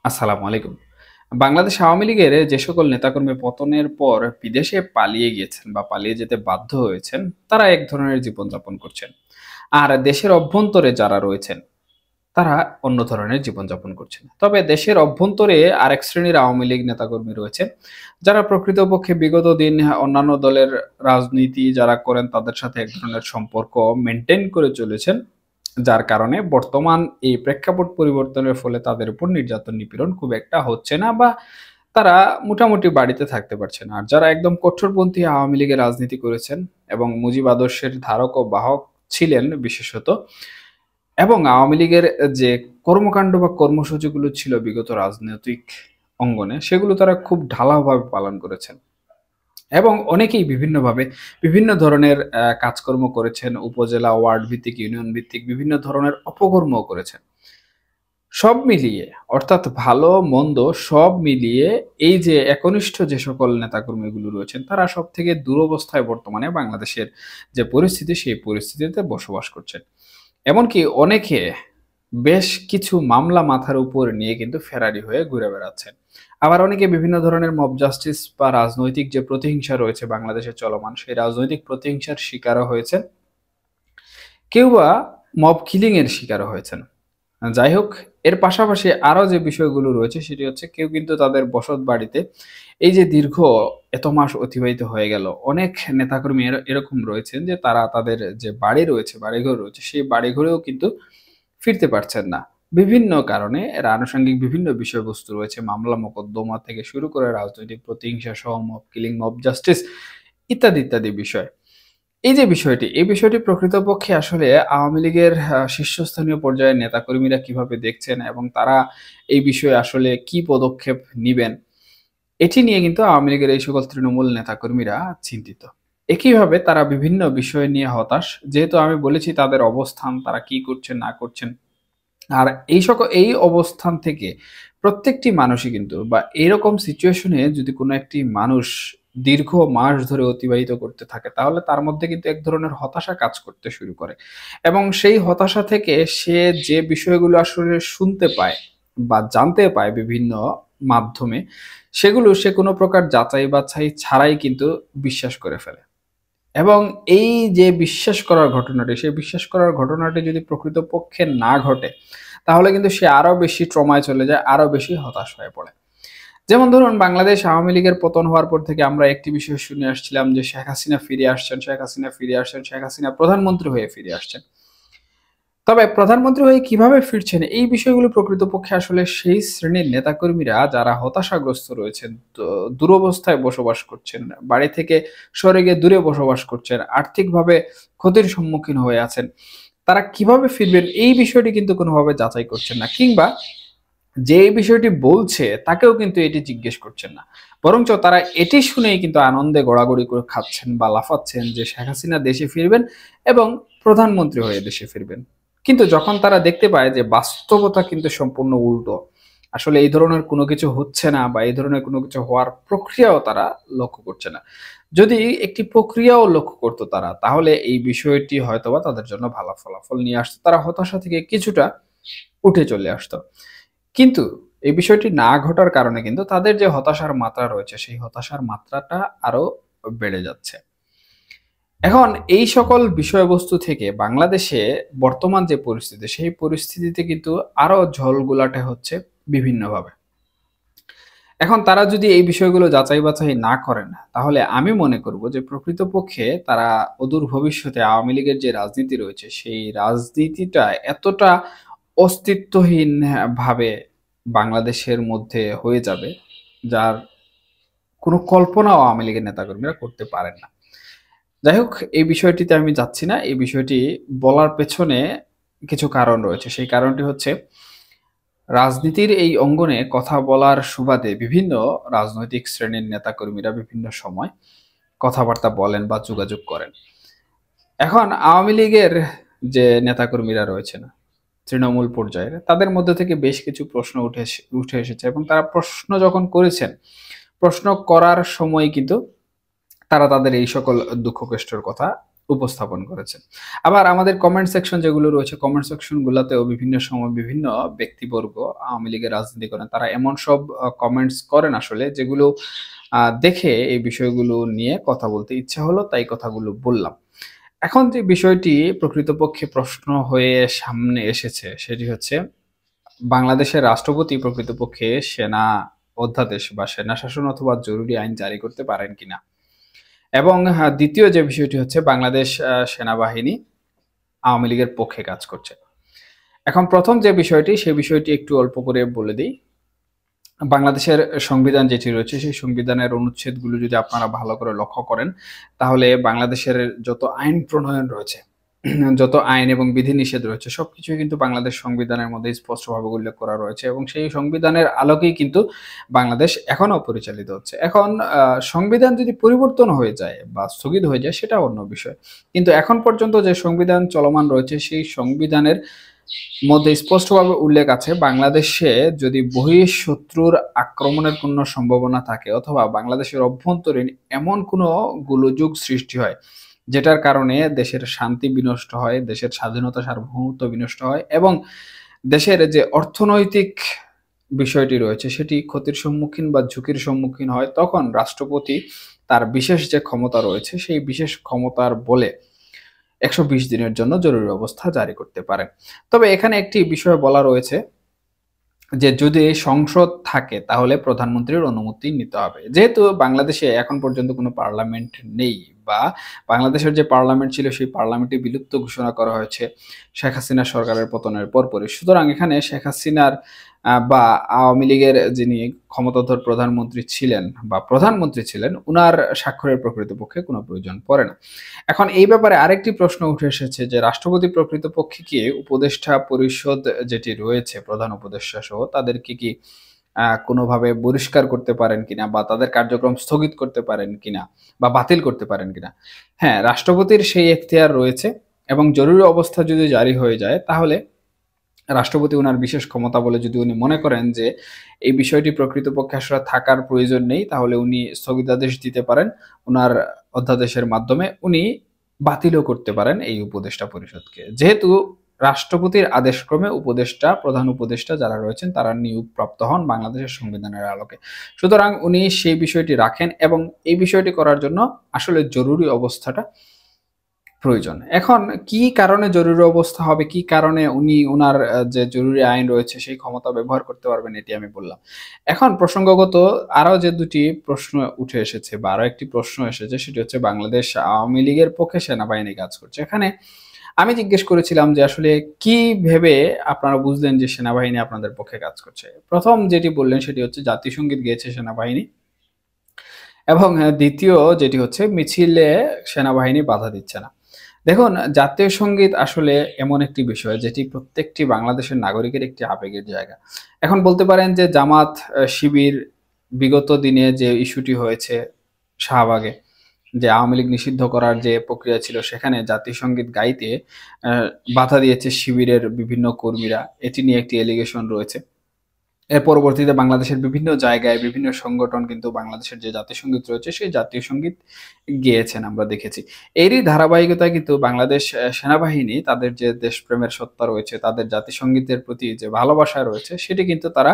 আসসালামু আলাইকুম। বাংলাদেশ আওয়ামী লীগের যে সকল নেতাকর্মী পতনের পর বিদেশে পালিয়ে গিয়েছেন বা পালিয়ে যেতে বাধ্য হয়েছেন, তারা এক ধরনের জীবনযাপন করছেন। আর দেশের অভ্যন্তরে যারা রয়েছেন, তারা অন্য ধরনের জীবনযাপন করছেন। তবে দেশের অভ্যন্তরে আরেক শ্রেণীর আওয়ামী লীগ নেতাকর্মী রয়েছেন, যারা প্রকৃতপক্ষে বিগত দিন অন্যান্য দলের রাজনীতি যারা করেন তাদের সাথে এক ধরনের সম্পর্ক মেইনটেইন করে চলেছেন। যার কারণে বর্তমান এই প্রেক্ষাপট পরিবর্তনের ফলে তাদের উপর নির্যাতন নিপীড়ন খুব একটা হচ্ছে না বা তারা মোটামুটি বাড়িতে থাকতে পারছে না। আর যারা একদম কট্টরপন্থী আওয়ামী লীগের রাজনীতি করেছেন এবং মুজিব আদর্শের ধারক ও বাহক ছিলেন বিশেষত, এবং আওয়ামী লীগের যে কর্মকাণ্ড বা কর্মসূচিগুলো ছিল বিগত রাজনৈতিক অঙ্গনে, সেগুলো তারা খুব ঢালাওভাবে পালন করেছেন। এবং অনেকেই বিভিন্নভাবে বিভিন্ন ধরনের কাজকর্ম করেছেন। উপজেলা, ওয়ার্ড ভিত্তিক, ইউনিয়ন ভিত্তিক বিভিন্ন ধরনের অপকর্মও করেছেন। সব মিলিয়ে, অর্থাৎ ভালো মন্দ সব মিলিয়ে এই যে একনিষ্ঠ যে সকল নেতাকর্মীগুলো রয়েছেন, তারা সবথেকে দুরবস্থায় বর্তমানে বাংলাদেশের যে পরিস্থিতি, সেই পরিস্থিতিতে বসবাস করছেন। এমনকি অনেকে বেশ কিছু মামলা মাথার উপর নিয়ে কিন্তু ফেরারি হয়ে ঘুরে বেড়াচ্ছেন। আবার অনেকে বিভিন্ন ধরনের মব জাস্টিস বা রাজনৈতিক যে প্রতিহিংসা রয়েছে বাংলাদেশে চলমান, সেই রাজনৈতিক প্রতিহিংসার শিকারও হয়েছেন। কেউ বা মব কিলিং এর শিকারও হয়েছেন। যাই হোক, এর পাশাপাশি আরো যে বিষয়গুলো রয়েছে সেটি হচ্ছে, কেউ কিন্তু তাদের বসত বাড়িতে এই যে দীর্ঘ এত মাস অতিবাহিত হয়ে গেল, অনেক নেতাকর্মী এরকম রয়েছেন যে তারা তাদের যে বাড়ি রয়েছে, বাড়িঘর রয়েছে, সেই বাড়িঘরেও কিন্তু ফিরতে পারছেন না। বিভিন্ন কারণে এর আনুষঙ্গিক বিভিন্ন বিষয়বস্তু রয়েছে, মামলা মোকদ্দমা থেকে শুরু করে রাজনৈতিক প্রতিহিংসা সহ মব কিলিং, মব জাস্টিস ইত্যাদি ইত্যাদি বিষয়। এই যে বিষয়টি, এই বিষয়টি প্রকৃতপক্ষে আসলে আওয়ামী লীগের শীর্ষস্থানীয় পর্যায়ের নেতাকর্মীরা কিভাবে দেখছেন এবং তারা এই বিষয়ে আসলে কি পদক্ষেপ নিবেন, এটি নিয়ে কিন্তু আওয়ামী লীগের এই সকল তৃণমূল নেতাকর্মীরা চিন্তিত। একইভাবে তারা বিভিন্ন বিষয় নিয়ে হতাশ। যেহেতু আমি বলেছি তাদের অবস্থান, তারা কি করছেন না করছেন। আর এই অবস্থান থেকে প্রত্যেকটি মানুষই কিন্তু, বা এরকম সিচুয়েশনে যদি কোনো একটি মানুষ দীর্ঘ মাস ধরে অতিবাহিত করতে থাকে, তাহলে তার মধ্যে কিন্তু এক ধরনের হতাশা কাজ করতে শুরু করে। এবং সেই হতাশা থেকে সে যে বিষয়গুলো আসলে শুনতে পায় বা জানতে পায় বিভিন্ন মাধ্যমে, সেগুলো সে কোনো প্রকার যাচাই বাছাই ছাড়াই কিন্তু বিশ্বাস করে ফেলে। এবং এই যে বিশ্বাস করার ঘটনাটি, সেই বিশ্বাস করার ঘটনাটি যদি প্রকৃতপক্ষে না ঘটে, তাহলে কিন্তু সে আরো বেশি ট্রমায় চলে যায়, আরো বেশি হতাশ হয়ে পড়ে। যেমন ধরুন, বাংলাদেশ আওয়ামী লীগের পতন হওয়ার পর থেকে আমরা একটি বিষয় শুনে আসছিলাম যে শেখ হাসিনা ফিরে আসছেন, শেখ হাসিনা ফিরে আসছেন, শেখ হাসিনা প্রধানমন্ত্রী হয়ে ফিরে আসছেন। তবে প্রধানমন্ত্রী হয়ে কিভাবে ফিরছেন, এই বিষয়গুলো প্রকৃতপক্ষে আসলে সেই শ্রেণীর নেতাকর্মীরা যারা হতাশাগ্রস্ত রয়েছেন, দুরবস্থায় বসবাস করছেন, বাড়ি থেকে সরে গিয়ে দূরে বসবাস করছেন, আর্থিকভাবে ক্ষতির সম্মুখীন হয়ে আছেন, তারা কিভাবে ফিরবেন এই বিষয়টি কিন্তু কোনোভাবে যাচাই করছেন না, কিংবা যে এই বিষয়টি বলছে তাকেও কিন্তু এটি জিজ্ঞেস করছেন না। বরঞ্চ তারা এটি শুনেই কিন্তু আনন্দে গড়াগড়ি করে খাচ্ছেন বা লাফাচ্ছেন যে শেখ হাসিনা দেশে ফিরবেন এবং প্রধানমন্ত্রী হয়ে দেশে ফিরবেন। কিন্তু যখন তারা দেখতে পায় যে বাস্তবতা কিন্তু সম্পূর্ণ উল্টো, আসলে এই ধরনের কোনো কিছু হচ্ছে না বা এই ধরনের কোনো কিছু হওয়ার প্রক্রিয়াও তারা লক্ষ্য করছে না। যদি একটি প্রক্রিয়াও লক্ষ্য করতো তারা, তাহলে এই বিষয়টি হয়তোবা তাদের জন্য ভালো ফলাফল নিয়ে আসতো, তারা হতাশা থেকে কিছুটা উঠে চলে আসতো। কিন্তু এই বিষয়টি না ঘটার কারণে কিন্তু তাদের যে হতাশার মাত্রা রয়েছে, সেই হতাশার মাত্রাটা আরো বেড়ে যাচ্ছে। এখন এই সকল বিষয়বস্তু থেকে বাংলাদেশে বর্তমান যে পরিস্থিতি, সেই পরিস্থিতিতে কিন্তু আরো ঝলঘোলাটে হচ্ছে বিভিন্নভাবে। এখন তারা যদি এই বিষয়গুলো যাচাই বাছাই না করেন, তাহলে আমি মনে করব যে প্রকৃতপক্ষে তারা অদূর ভবিষ্যতে আওয়ামী লীগের যে রাজনীতি রয়েছে, সেই রাজনীতিটা এতটা অস্তিত্বহীন ভাবে বাংলাদেশের মধ্যে হয়ে যাবে, যার কোনো কল্পনাও আওয়ামী লীগের নেতাকর্মীরা করতে পারেন না। যাই হোক, এই বিষয়টিতে আমি যাচ্ছি না। এই বিষয়টি বলার পেছনে কিছু কারণ রয়েছে। সেই কারণটি হচ্ছে, রাজনীতির এই অঙ্গনে কথা বলার সুবাদে বিভিন্ন রাজনৈতিক শ্রেণীর নেতাকর্মীরা বিভিন্ন সময় কথাবার্তা বলেন বা যোগাযোগ করেন। এখন আওয়ামী লীগের যে নেতাকর্মীরা রয়েছেন তৃণমূল পর্যায়ের, তাদের মধ্যে থেকে বেশ কিছু প্রশ্ন উঠে এসেছে এবং তারা প্রশ্ন যখন করেছেন, প্রশ্ন করার সময় কিন্তু তারা তাদের এই সকল দুঃখ কষ্টের কথা উপস্থাপন করেছেন। আবার আমাদের কমেন্ট সেকশন যেগুলো রয়েছে, কমেন্ট সেকশন গুলাতেও বিভিন্ন সময় বিভিন্ন ব্যক্তিবর্গ আওয়ামী লীগের রাজনীতি করেন। তারা এমন সব কমেন্টস করেন আসলে যেগুলো দেখে এই বিষয়গুলো নিয়ে কথা বলতে ইচ্ছা হলো, তাই কথাগুলো বললাম। এখন যে বিষয়টি প্রকৃতপক্ষে প্রশ্ন হয়ে সামনে এসেছে সেটি হচ্ছে বাংলাদেশের রাষ্ট্রপতি প্রকৃতপক্ষে সেনা অধ্যাদেশ বা সেনা শাসন অথবা জরুরি আইন জারি করতে পারেন কিনা, এবং দ্বিতীয় যে বিষয়টি হচ্ছে বাংলাদেশ সেনাবাহিনী আওয়ামী লীগের পক্ষে কাজ করছে। এখন প্রথম যে বিষয়টি, সেই বিষয়টি একটু অল্প করে বলে দিই। বাংলাদেশের সংবিধান যেটি রয়েছে সেই সংবিধানের অনুচ্ছেদগুলো যদি আপনারা ভালো করে লক্ষ্য করেন, তাহলে বাংলাদেশের যত আইন প্রণয়ন রয়েছে, যত আইন এবং বিধিনিষেধ রয়েছে সবকিছুই কিন্তু বাংলাদেশ সংবিধানের মধ্যে স্পষ্টভাবে উল্লেখ করা রয়েছে, এবং সেই সংবিধানের আলোকেই কিন্তু বাংলাদেশ এখনো পরিচালিত হচ্ছে। এখন সংবিধান যদি পরিবর্তন হয়ে যায় বা স্থগিত হয়ে যায় সেটা অন্য বিষয়, কিন্তু এখন পর্যন্ত যে সংবিধান চলমান রয়েছে সেই সংবিধানের মধ্যে স্পষ্টভাবে উল্লেখ আছে বাংলাদেশে যদি বহিঃশত্রুর আক্রমণের কোনো সম্ভাবনা থাকে অথবা বাংলাদেশের অভ্যন্তরীণ এমন কোনো গোলযোগ সৃষ্টি হয় যেটার কারণে দেশের শান্তি বিনষ্ট হয়, দেশের স্বাধীনতা সার্বভৌমত্ব বিনষ্ট হয় এবং দেশের যে অর্থনৈতিক বিষয়টি রয়েছে সেটি ক্ষতির সম্মুখীন বা ঝুঁকির সম্মুখীন হয়, তখন রাষ্ট্রপতি তার বিশেষ যে ক্ষমতা রয়েছে সেই বিশেষ ক্ষমতার বলে ১২০ দিনের জন্য জরুরি অবস্থা জারি করতে পারেন। তবে এখানে একটি বিষয় বলা রয়েছে যে যদি সংসদ থাকে তাহলে প্রধানমন্ত্রীর অনুমতি নিতে হবে। যেহেতু বাংলাদেশে এখন পর্যন্ত কোনো পার্লামেন্ট নেই বা বাংলাদেশের যে পার্লামেন্ট ছিল সেই পার্লামেন্টটি বিলুপ্ত ঘোষণা করা হয়েছে শেখ হাসিনা সরকারের পতনের পরপরই। সুতরাং এখানে শেখ হাসিনার বা আওয়ামী লীগের যিনি ক্ষমতাধর প্রধানমন্ত্রী ছিলেন উনার স্বাক্ষরের প্রকৃতপক্ষে কোনো প্রয়োজন পড়ে না। এখন এই ব্যাপারে আরেকটি প্রশ্ন উঠে এসেছে যে রাষ্ট্রপতি প্রকৃতপক্ষে কি উপদেষ্টা পরিষদ যেটি রয়েছে প্রধান উপদেষ্টা সহ তাদেরকে কি কোনোভাবে বহিষ্কার করতে পারেন কিনা বা তাদের কার্যক্রম স্থগিত করতে পারেন কিনা বা বাতিল করতে পারেন কিনা। হ্যাঁ, রাষ্ট্রপতির সেই এখতিয়ার রয়েছে, এবং জরুরি অবস্থা যদি জারি হয়ে যায় তাহলে রাষ্ট্রপতি উনার বিশেষ ক্ষমতা বলে যদি উনি মনে করেন যে এই বিষয়টি প্রকৃতপক্ষে আসলে থাকার প্রয়োজন নেই, তাহলে উনি স্থগিতাদেশ দিতে পারেন। উনার অধ্যাদেশের মাধ্যমে উনি বাতিলও করতে পারেন এই উপদেষ্টা পরিষদকে। যেহেতু রাষ্ট্রপতির আদেশক্রমে প্রধান উপদেষ্টা যারা রয়েছেন তারা নিয়োগপ্রাপ্ত হন বাংলাদেশের সংবিধানের আলোকে। সুতরাং উনি সেই বিষয়টি রাখেন এবং এই বিষয়টি করার জন্য আসলে জরুরি অবস্থাটা প্রয়োজন। এখন কি কারণে জরুরি অবস্থা হবে, কি কারণে উনি উনার যে জরুরি আইন রয়েছে সেই ক্ষমতা ব্যবহার করতে পারবেন এটি আমি বললাম। এখন প্রসঙ্গগত আরো যে দুটি প্রশ্ন উঠে এসেছে বা আরো একটি প্রশ্ন এসেছে সেটি হচ্ছে বাংলাদেশ আওয়ামী লীগের পক্ষে সেনাবাহিনী কাজ করছে। এখানে আমি জিজ্ঞেস করেছিলাম যে আসলে কি ভেবে আপনারা বুঝলেন যে সেনাবাহিনী আপনাদের পক্ষে কাজ করছে? প্রথম যেটি বললেন সেটি হচ্ছে জাতীয় সঙ্গীত গেয়েছে সেনাবাহিনী, এবং দ্বিতীয় যেটি হচ্ছে মিছিলে সেনাবাহিনী বাধা দিচ্ছে না। দেখুন, জাতীয় সঙ্গীত আসলে এমন একটি বিষয় যেটি প্রত্যেকটি বাংলাদেশের নাগরিকের একটি আবেগের জায়গা। এখন বলতে পারেন যে জামাত শিবির বিগত দিনে যে ইস্যুটি হয়েছে শাহবাগে, যে আওয়ামী লীগ নিষিদ্ধ করার যে প্রক্রিয়া ছিল সেখানে জাতীয় সঙ্গীত গাইতে বাধা দিয়েছে শিবিরের বিভিন্ন কর্মীরা, এটি নিয়ে একটি এলিগেশন রয়েছে। এর পরবর্তীতে বাংলাদেশের বিভিন্ন জায়গায় বিভিন্ন সংগঠন কিন্তু বাংলাদেশের যে জাতীয় সঙ্গীত রয়েছে সেই জাতীয় সঙ্গীত গেয়েছেন আমরা দেখেছি। এরই ধারাবাহিকতায় কিন্তু বাংলাদেশ সেনাবাহিনী তাদের যে দেশপ্রেমের সত্তা রয়েছে, তাদের জাতীয় সঙ্গীতের প্রতি যে ভালোবাসা রয়েছে সেটি কিন্তু তারা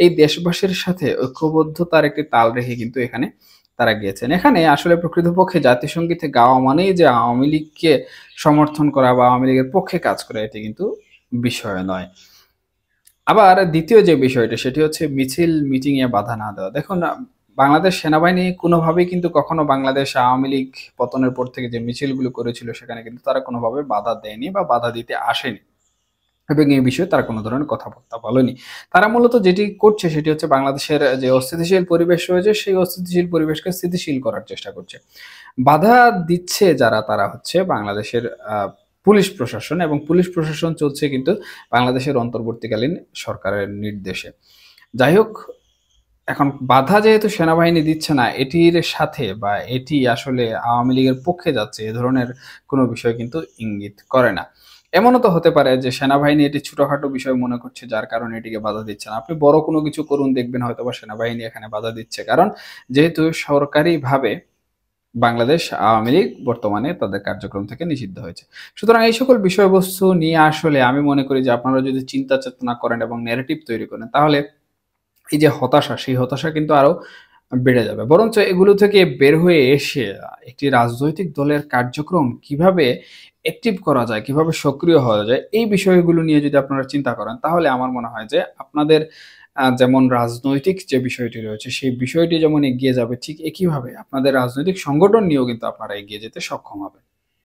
এই দেশবাসীর সাথে ঐক্যবদ্ধতার একটি তাল রেখে কিন্তু এখানে তারা গিয়েছেন। এখানে আসলে প্রকৃতপক্ষে জাতীয় সঙ্গীতে গাওয়া মানেই যে আওয়ামী লীগকে সমর্থন করা বা আওয়ামী লীগের পক্ষে কাজ করা এটি কিন্তু বিষয় নয়। আবার দ্বিতীয় যে বিষয়টা সেটি হচ্ছে মিছিল মিটিং এ বাধা না দেওয়া। দেখুন, বাংলাদেশ সেনাবাহিনী কোনোভাবেই কিন্তু কখনো বাংলাদেশ আওয়ামী লীগ পতনের পর থেকে যে মিছিলগুলো করেছিল সেখানে কিন্তু তারা কোনোভাবে বাধা দেয়নি বা বাধা দিতে আসেনি, এবং এই বিষয়ে তারা কোনো ধরনের কথাবার্তা বলেনি। তারা মূলত যেটি করছে সেটি হচ্ছে বাংলাদেশের যে অস্থিতিশীল পরিবেশ রয়েছে সেই অস্থিতিশীল পরিবেশকে স্থিতিশীল করার চেষ্টা করছে। বাধা দিচ্ছে যারা তারা হচ্ছে বাংলাদেশের পুলিশ প্রশাসন, এবং পুলিশ প্রশাসন চলছে কিন্তু বাংলাদেশের অন্তর্বর্তীকালীন সরকারের নির্দেশে। যাই হোক, এখন বাধা যেহেতু সেনাবাহিনী দিচ্ছে না এটির সাথে বা এটি আসলে আওয়ামী লীগের পক্ষে যাচ্ছে এ ধরনের কোনো বিষয় কিন্তু ইঙ্গিত করে না। এমনও তো হতে পারে যে সেনাবাহিনী এটি ছোটখাটো বিষয় মনে করছে যার কারণে এটিকে বাধা দিচ্ছে না। আপনি বড় কোনো কিছু করুন, দেখবেন হয়তোবা সেনাবাহিনী এখানে বাধা দিচ্ছে, কারণ যেহেতু সরকারিভাবে বাংলাদেশ আওয়ামী লীগ বর্তমানে তাদের কার্যক্রম থেকে নিষিদ্ধ হয়েছে। সুতরাং এই সকল বিষয়বস্তু নিয়ে আসলে আমি মনে করি যে আপনারা যদি চিন্তা চেতনা করেন এবং ন্যারেটিভ তৈরি করেন তাহলে এই যে হতাশা, সেই হতাশা কিন্তু আরো বেড়ে যাবে। বরঞ্চ এগুলো থেকে বের হয়ে এসে একটি রাজনৈতিক দলের কার্যক্রম কিভাবে অ্যাক্টিভ করা যায়, কিভাবে সক্রিয় হওয়া যায়, এই বিষয়গুলো নিয়ে যদি আপনারা চিন্তা করেন, তাহলে আমার মনে হয় যে আপনাদের যেমন রাজনৈতিক যে বিষয়টি রয়েছে, সেই বিষয়টি যেমন এগিয়ে যাবে, ঠিক একইভাবে আপনাদের রাজনৈতিক সংগঠন নিয়েও কিন্তু আপনারা এগিয়ে যেতে সক্ষম হবেন।